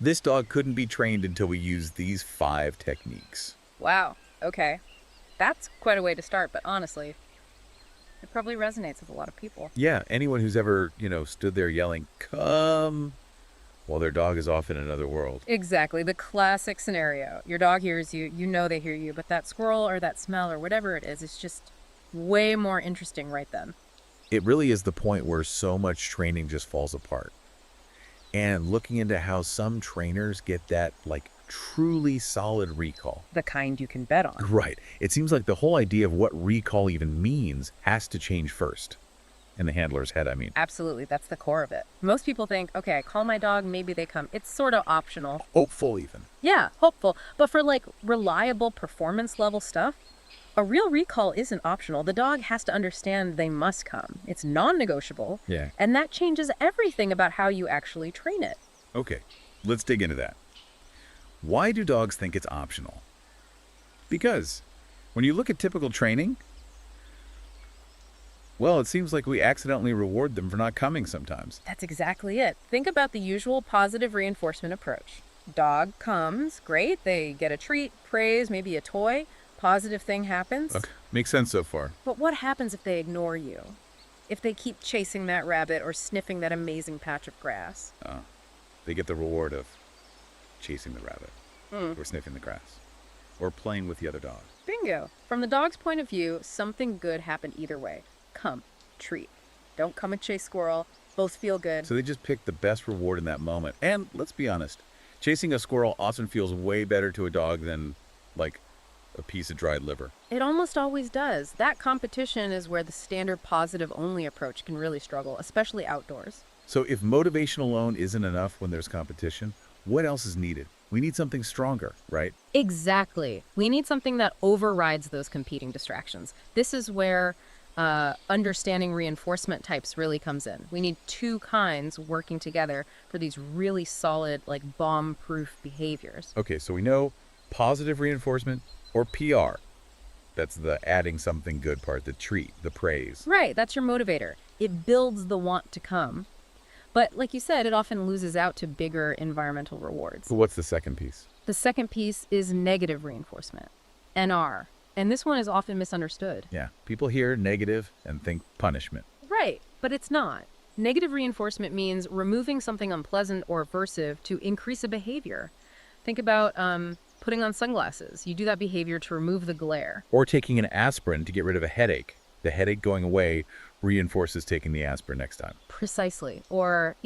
This dog couldn't be trained until we used these 5 techniques. Wow. Okay. That's quite a way to start, but honestly, it probably resonates with a lot of people. Yeah, anyone who's ever, stood there yelling, "Come," while their dog is off in another world. Exactly. The classic scenario. Your dog hears you, you know they hear you, but that squirrel or that smell or whatever it is just way more interesting right then. It really is the point where so much training just falls apart. And looking into how some trainers get that, truly solid recall. The kind you can bet on. Right. It seems like the whole idea of what recall even means has to change first. In the handler's head, I mean. Absolutely. That's the core of it. Most people think, okay, I call my dog, maybe they come. It's sort of optional. Hopeful even. Yeah, hopeful. But for reliable performance level stuff, a real recall isn't optional. The dog has to understand they must come. It's non-negotiable. Yeah. And that changes everything about how you actually train it. Okay, let's dig into that. Why do dogs think it's optional? Because when you look at typical training, well, it seems like we accidentally reward them for not coming sometimes. That's exactly it. Think about the usual positive reinforcement approach. Dog comes, great. They get a treat, praise, maybe a toy. Positive thing happens. Okay, makes sense so far. But what happens if they ignore you? If they keep chasing that rabbit or sniffing that amazing patch of grass? They get the reward of chasing the rabbit, or sniffing the grass, or playing with the other dog. Bingo. From the dog's point of view, something good happened either way. Come, treat. Don't come and chase squirrel. Both feel good. So they just pick the best reward in that moment. And let's be honest, chasing a squirrel often feels way better to a dog than, a piece of dried liver. It almost always does. That competition is where the standard positive only approach can really struggle, especially outdoors. So if motivation alone isn't enough when there's competition, what else is needed? We need something stronger, right? Exactly. We need something that overrides those competing distractions. This is where understanding reinforcement types really comes in. We need two kinds working together for these really solid, bomb-proof behaviors. Okay, so we know positive reinforcement or PR. That's the adding something good part, the treat, the praise. Right, that's your motivator. It builds the want to come. But like you said, it often loses out to bigger environmental rewards. So what's the second piece? The second piece is negative reinforcement, NR. And this one is often misunderstood. Yeah, people hear negative and think punishment. Right, but it's not. Negative reinforcement means removing something unpleasant or aversive to increase a behavior. Think about putting on sunglasses. You do that behavior to remove the glare. Or taking an aspirin to get rid of a headache. The headache going away reinforces taking the aspirin next time. Precisely. Or,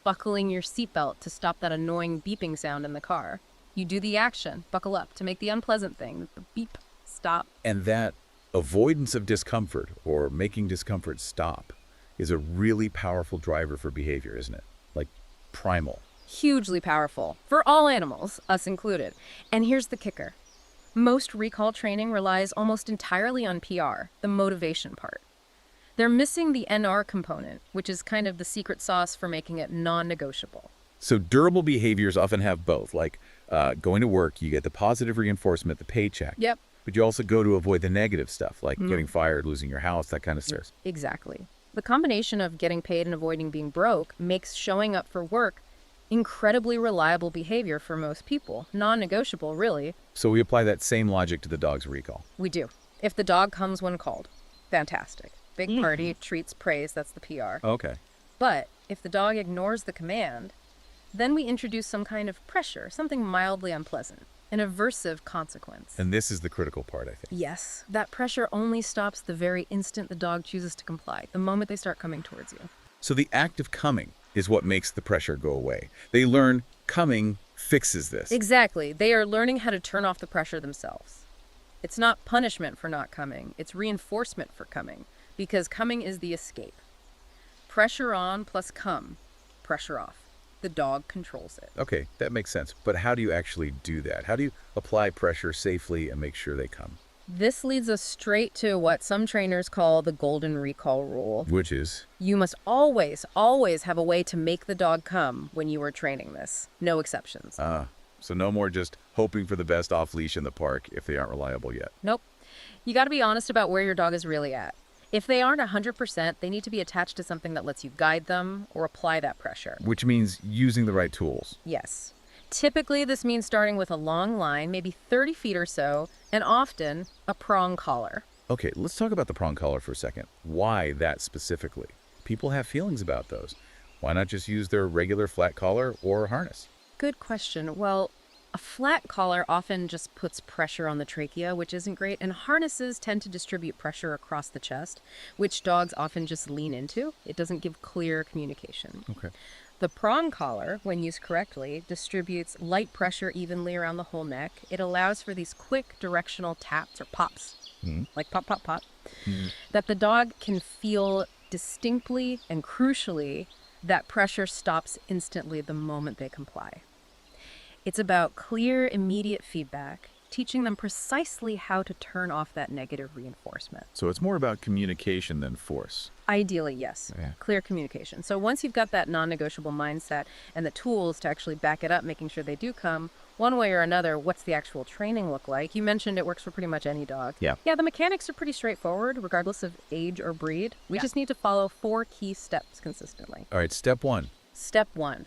buckling your seatbelt to stop that annoying beeping sound in the car. You do the action, buckle up, to make the unpleasant thing, the beep, stop. And that avoidance of discomfort or making discomfort stop is a really powerful driver for behavior, isn't it? Like primal. Hugely powerful. For all animals, us included. And here's the kicker. Most recall training relies almost entirely on PR, the motivation part. They're missing the NR component, which is kind of the secret sauce for making it non-negotiable. So durable behaviors often have both, going to work, you get the positive reinforcement, the paycheck. Yep. But you also go to avoid the negative stuff, like getting fired, losing your house, that kind of stuff. Exactly. The combination of getting paid and avoiding being broke makes showing up for work incredibly reliable behavior for most people. Non-negotiable, really. So we apply that same logic to the dog's recall. We do. If the dog comes when called, fantastic. Big party, treats, praise, that's the PR. Okay. But if the dog ignores the command, then we introduce some kind of pressure, something mildly unpleasant, an aversive consequence. And this is the critical part, I think. Yes, that pressure only stops the very instant the dog chooses to comply, the moment they start coming towards you. So the act of coming is what makes the pressure go away. They learn coming fixes this. Exactly. They are learning how to turn off the pressure themselves. It's not punishment for not coming, it's reinforcement for coming, because coming is the escape. Pressure on plus come, pressure off. The dog controls it. Okay, that makes sense. But how do you actually do that? How do you apply pressure safely and make sure they come? This leads us straight to what some trainers call the golden recall rule. Which is? You must always, always have a way to make the dog come when you are training this. No exceptions. So no more just hoping for the best off-leash in the park if they aren't reliable yet. Nope. You got to be honest about where your dog is really at. If they aren't 100%, they need to be attached to something that lets you guide them or apply that pressure. Which means using the right tools. Yes. Typically, this means starting with a long line, maybe 30 feet or so, and often a prong collar. Okay, let's talk about the prong collar for a second. Why that specifically? People have feelings about those. Why not just use their regular flat collar or harness? Good question. Well, a flat collar often just puts pressure on the trachea, which isn't great, and harnesses tend to distribute pressure across the chest, which dogs often just lean into. It doesn't give clear communication. Okay. The prong collar, when used correctly, distributes light pressure evenly around the whole neck. It allows for these quick directional taps or pops, like pop, pop, pop, that the dog can feel distinctly, and crucially, that pressure stops instantly the moment they comply. It's about clear, immediate feedback, teaching them precisely how to turn off that negative reinforcement. So it's more about communication than force. Ideally, yes. Yeah. Clear communication. So once you've got that non-negotiable mindset and the tools to actually back it up, making sure they do come, one way or another, what's the actual training look like? You mentioned it works for pretty much any dog. Yeah. Yeah, the mechanics are pretty straightforward, regardless of age or breed. We just need to follow 4 key steps consistently. All right, step 1. Step 1.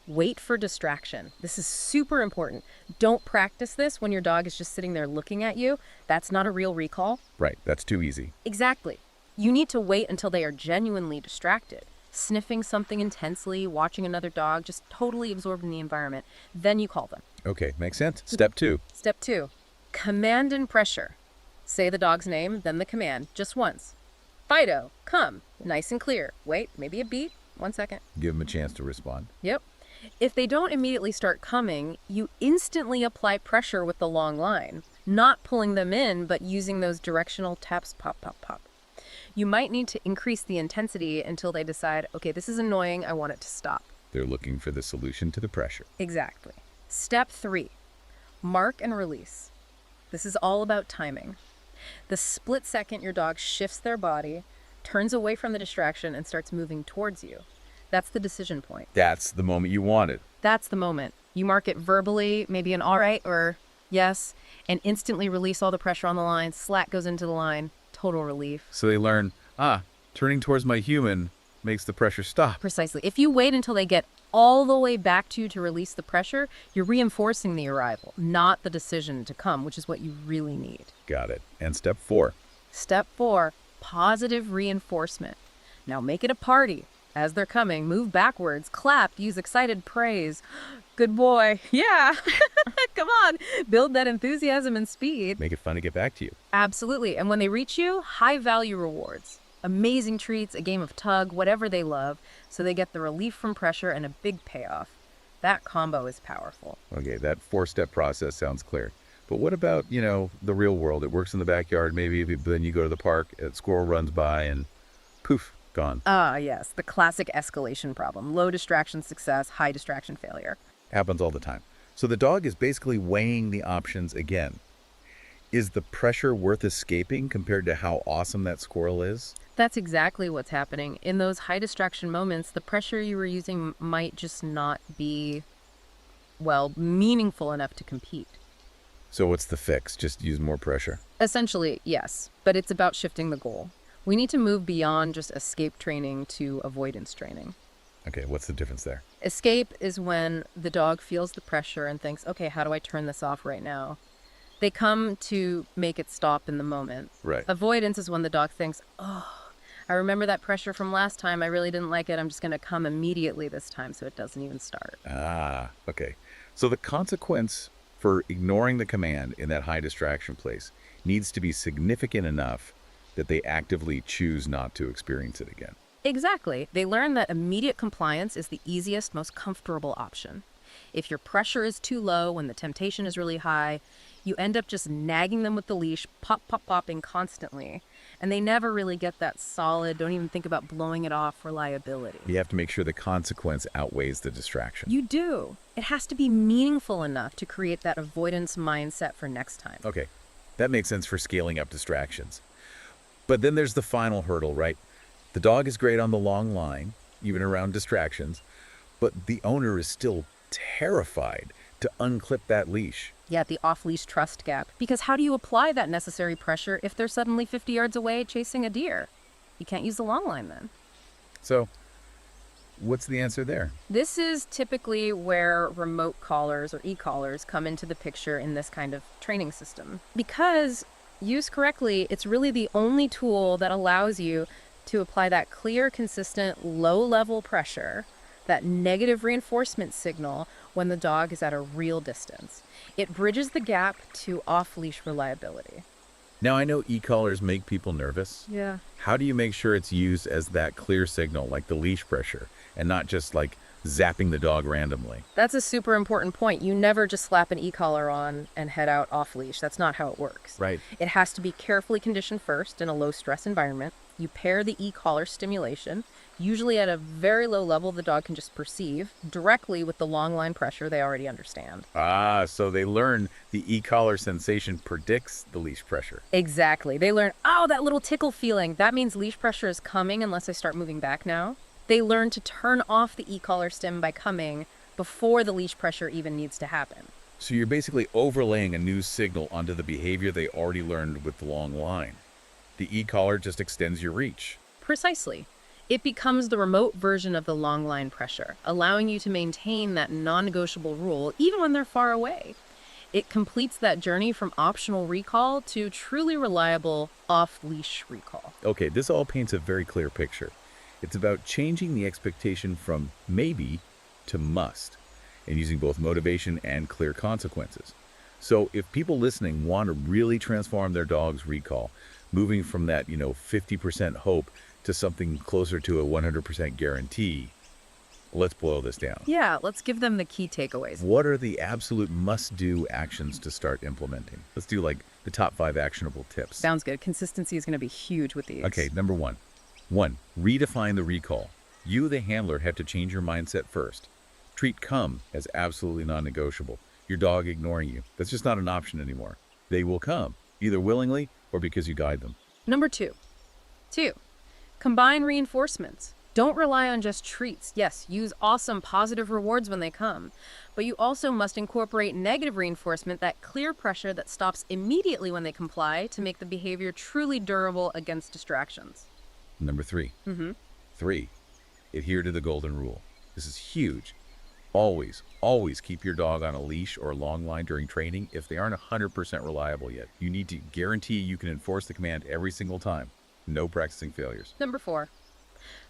Wait for distraction. This is super important. Don't practice this when your dog is just sitting there looking at you. That's not a real recall. Right, that's too easy. Exactly. You need to wait until they are genuinely distracted, sniffing something intensely, watching another dog, just totally absorbed in the environment. Then you call them. Okay, makes sense. Step 2. Step 2. Command and pressure. Say the dog's name, then the command, just once. Fido, come. Nice and clear. Wait, maybe a beat. 1 second. Give them a chance to respond. Yep. If they don't immediately start coming, you instantly apply pressure with the long line, not pulling them in, but using those directional taps, pop, pop, pop. You might need to increase the intensity until they decide, okay, this is annoying, I want it to stop. They're looking for the solution to the pressure. Exactly. Step 3, mark and release. This is all about timing. The split second your dog shifts their body, turns away from the distraction, and starts moving towards you. That's the decision point. That's the moment you wanted. That's the moment. You mark it verbally, maybe an all right or yes, and instantly release all the pressure on the line. Slack goes into the line. Total relief. So they learn, turning towards my human makes the pressure stop. Precisely. If you wait until they get all the way back to you to release the pressure, you're reinforcing the arrival, not the decision to come, which is what you really need. Got it. And step 4. Step 4, positive reinforcement. Now make it a party. As they're coming, move backwards, clap, use excited praise. Good boy. Yeah. Come on. Build that enthusiasm and speed. Make it fun to get back to you. Absolutely. And when they reach you, high value rewards. Amazing treats, a game of tug, whatever they love, so they get the relief from pressure and a big payoff. That combo is powerful. Okay, that 4-step process sounds clear. But what about, the real world? It works in the backyard, maybe, but then you go to the park, a squirrel runs by and poof, gone. Ah, yes, the classic escalation problem. Low distraction success, high distraction failure. Happens all the time. So the dog is basically weighing the options again. Is the pressure worth escaping compared to how awesome that squirrel is? That's exactly what's happening. In those high distraction moments, the pressure you were using might just not be, meaningful enough to compete. So what's the fix? Just use more pressure? Essentially, yes, but it's about shifting the goal. We need to move beyond just escape training to avoidance training. Okay, what's the difference there? Escape is when the dog feels the pressure and thinks, okay, how do I turn this off right now? They come to make it stop in the moment. Right. Avoidance is when the dog thinks, oh, I remember that pressure from last time. I really didn't like it. I'm just going to come immediately this time so it doesn't even start. Okay. So the consequence for ignoring the command in that high distraction place needs to be significant enough that they actively choose not to experience it again. Exactly. They learn that immediate compliance is the easiest, most comfortable option. If your pressure is too low when the temptation is really high, you end up just nagging them with the leash, popping constantly. And they never really get that solid, don't even think about blowing it off reliability. You have to make sure the consequence outweighs the distraction. You do. It has to be meaningful enough to create that avoidance mindset for next time. Okay, that makes sense for scaling up distractions. But then there's the final hurdle, right? The dog is great on the long line, even around distractions, but the owner is still terrified to unclip that leash. Yeah, the off-leash trust gap. Because how do you apply that necessary pressure if they're suddenly 50 yards away chasing a deer? You can't use the long line then. So What's the answer there? This is typically where remote collars or e-collars come into the picture in this kind of training system. Because used correctly, it's really the only tool that allows you to apply that clear, consistent, low-level pressure, that negative reinforcement signal when the dog is at a real distance. It bridges the gap to off-leash reliability. Now, I know e-collars make people nervous. Yeah. How do you make sure it's used as that clear signal, like the leash pressure, and not just like zapping the dog randomly? That's a super important point. You never just slap an e-collar on and head out off leash. That's not how it works. Right. It has to be carefully conditioned first in a low stress environment. You pair the e-collar stimulation, usually at a very low level the dog can just perceive, directly with the long line pressure they already understand. Ah, so they learn the e-collar sensation predicts the leash pressure. Exactly. They learn, oh, that little tickle feeling. That means leash pressure is coming unless I start moving back now. They learn to turn off the e-collar stim by coming before the leash pressure even needs to happen. So you're basically overlaying a new signal onto the behavior they already learned with the long line. The e-collar just extends your reach. Precisely. It becomes the remote version of the long line pressure, allowing you to maintain that non-negotiable rule even when they're far away. It completes that journey from optional recall to truly reliable off-leash recall. Okay, this all paints a very clear picture. It's about changing the expectation from maybe to must, and using both motivation and clear consequences. So if people listening want to really transform their dog's recall, moving from that, 50% hope to something closer to a 100% guarantee, let's boil this down. Yeah, let's give them the key takeaways. What are the absolute must-do actions to start implementing? Let's do like the top 5 actionable tips. Sounds good. Consistency is going to be huge with these. Okay, number 1. 1. Redefine the recall. You, the handler, have to change your mindset first. Treat come as absolutely non-negotiable. Your dog ignoring you, that's just not an option anymore. They will come, either willingly or because you guide them. Number 2. 2. Combine reinforcements. Don't rely on just treats. Yes, use awesome positive rewards when they come, but you also must incorporate negative reinforcement, that clear pressure that stops immediately when they comply, to make the behavior truly durable against distractions. Number 3. 3. Adhere to the golden rule. This is huge. Always, always keep your dog on a leash or long line during training if they aren't 100% reliable yet. You need to guarantee you can enforce the command every single time. No practicing failures. Number 4.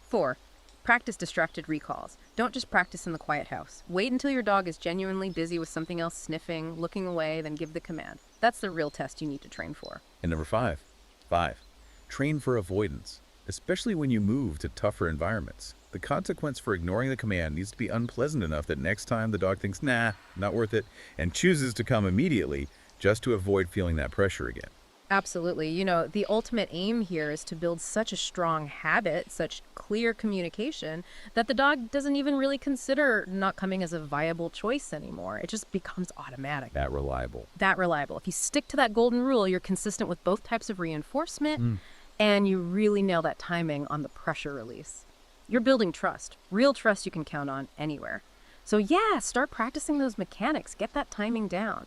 4. Practice distracted recalls. Don't just practice in the quiet house. Wait until your dog is genuinely busy with something else, sniffing, looking away, then give the command. That's the real test you need to train for. And number 5. 5. Train for avoidance, especially when you move to tougher environments. The consequence for ignoring the command needs to be unpleasant enough that next time the dog thinks, nah, not worth it, and chooses to come immediately just to avoid feeling that pressure again. Absolutely. The ultimate aim here is to build such a strong habit, such clear communication, that the dog doesn't even really consider not coming as a viable choice anymore. It just becomes automatic. That reliable. That reliable. If you stick to that golden rule, you're consistent with both types of reinforcement, and you really nail that timing on the pressure release. You're building trust, real trust you can count on anywhere. So yeah, start practicing those mechanics. Get that timing down.